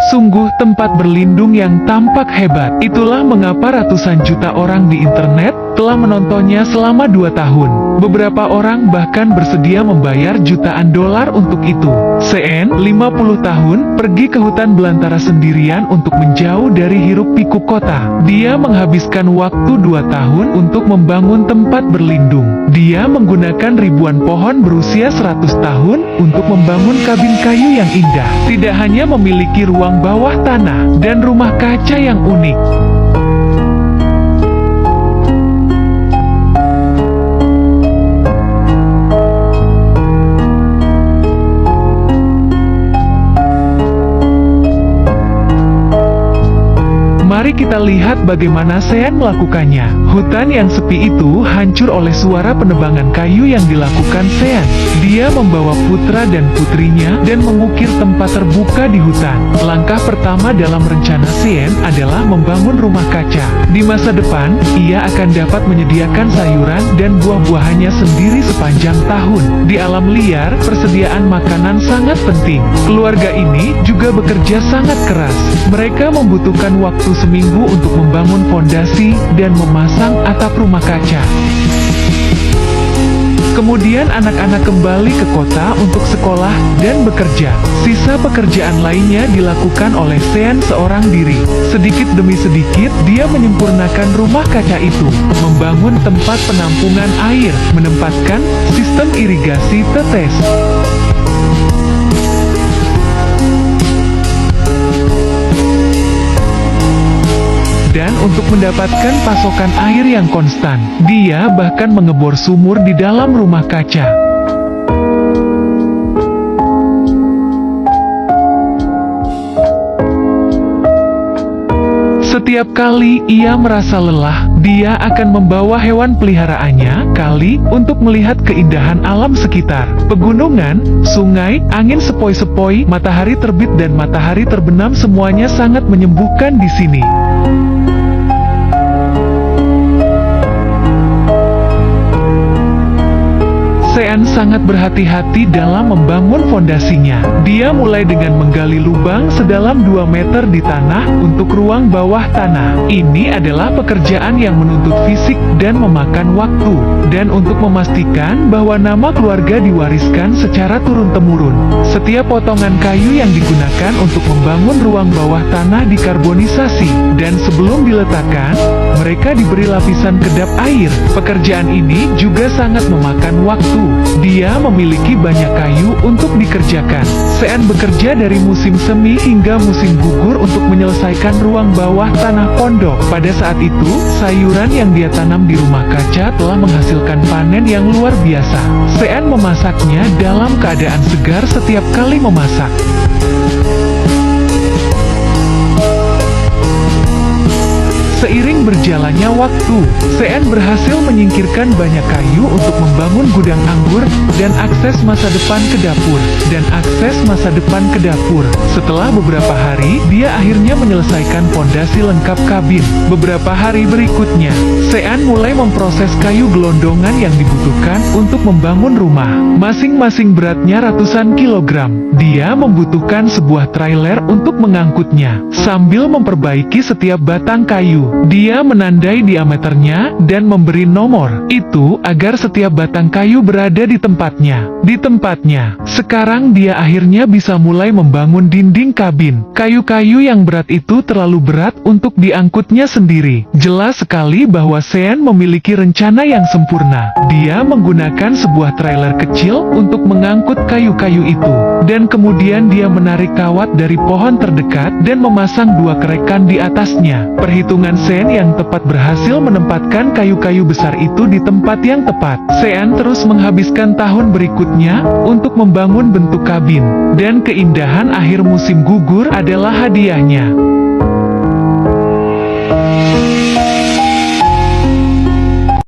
Sungguh tempat berlindung yang tampak hebat. Itulah mengapa ratusan juta orang di internet telah menontonnya selama 2 tahun. Beberapa orang bahkan bersedia membayar jutaan dolar untuk itu. Sean, 50 tahun, pergi ke hutan belantara sendirian untuk menjauh dari hiruk-pikuk kota. Dia menghabiskan waktu 2 tahun untuk membangun tempat berlindung. Dia menggunakan ribuan pohon berusia 100 tahun untuk membangun kabin kayu yang indah. Tidak hanya memiliki ruang bawah tanah dan rumah kaca yang unik. Mari kita lihat bagaimana Sean melakukannya. Hutan yang sepi itu hancur oleh suara penebangan kayu yang dilakukan Sean. Dia membawa putra dan putrinya dan mengukir tempat terbuka di hutan. Langkah pertama dalam rencana Sean adalah membangun rumah kaca. Di masa depan, ia akan dapat menyediakan sayuran dan buah-buahannya sendiri sepanjang tahun. Di alam liar, persediaan makanan sangat penting. Keluarga ini juga bekerja sangat keras. Mereka membutuhkan waktu seminggu untuk membangun fondasi dan memasang atap rumah kaca. Kemudian anak-anak kembali ke kota untuk sekolah dan bekerja. Sisa pekerjaan lainnya dilakukan oleh Sean seorang diri. Sedikit demi sedikit, dia menyempurnakan rumah kaca itu, membangun tempat penampungan air, menempatkan sistem irigasi tetes. Dan untuk mendapatkan pasokan air yang konstan, dia bahkan mengebor sumur di dalam rumah kaca. Setiap kali ia merasa lelah, dia akan membawa hewan peliharaannya kali untuk melihat keindahan alam sekitar. Pegunungan, sungai, angin sepoi-sepoi, matahari terbit dan matahari terbenam semuanya sangat menyembuhkan di sini. Sean sangat berhati-hati dalam membangun fondasinya. Dia mulai dengan menggali lubang sedalam 2 meter di tanah untuk ruang bawah tanah. Ini adalah pekerjaan yang menuntut fisik dan memakan waktu. Dan untuk memastikan bahwa nama keluarga diwariskan secara turun-temurun, setiap potongan kayu yang digunakan untuk membangun ruang bawah tanah dikarbonisasi. Dan sebelum diletakkan, mereka diberi lapisan kedap air. Pekerjaan ini juga sangat memakan waktu. Dia memiliki banyak kayu untuk dikerjakan. Sean bekerja dari musim semi hingga musim gugur untuk menyelesaikan ruang bawah tanah pondok. Pada saat itu, sayuran yang dia tanam di rumah kaca telah menghasilkan panen yang luar biasa. Sean memasaknya dalam keadaan segar setiap kali memasak. Seiring berjalannya waktu, Sean berhasil menyingkirkan banyak kayu untuk membangun gudang anggur dan akses masa depan ke dapur. Setelah beberapa hari, dia akhirnya menyelesaikan fondasi lengkap kabin. Beberapa hari berikutnya, Sean mulai memproses kayu gelondongan yang dibutuhkan untuk membangun rumah. Masing-masing beratnya ratusan kilogram. Dia membutuhkan sebuah trailer untuk mengangkutnya. Sambil memperbaiki setiap batang kayu, dia menandai diameternya dan memberi nomor itu agar setiap batang kayu berada di tempatnya. Sekarang dia akhirnya bisa mulai membangun dinding kabin. Kayu-kayu yang berat itu terlalu berat untuk diangkutnya sendiri. Jelas sekali bahwa Sean memiliki rencana yang sempurna. Dia menggunakan sebuah trailer kecil untuk mengangkut kayu-kayu itu. Dan kemudian dia menarik kawat dari pohon terdekat dan memasang 2 kerekan di atasnya. Perhitungan Sean yang tepat berhasil menempatkan kayu-kayu besar itu di tempat yang tepat. Sean terus menghabiskan tahun berikutnya untuk membangun bentuk kabin. Dan keindahan akhir musim gugur adalah hadiahnya.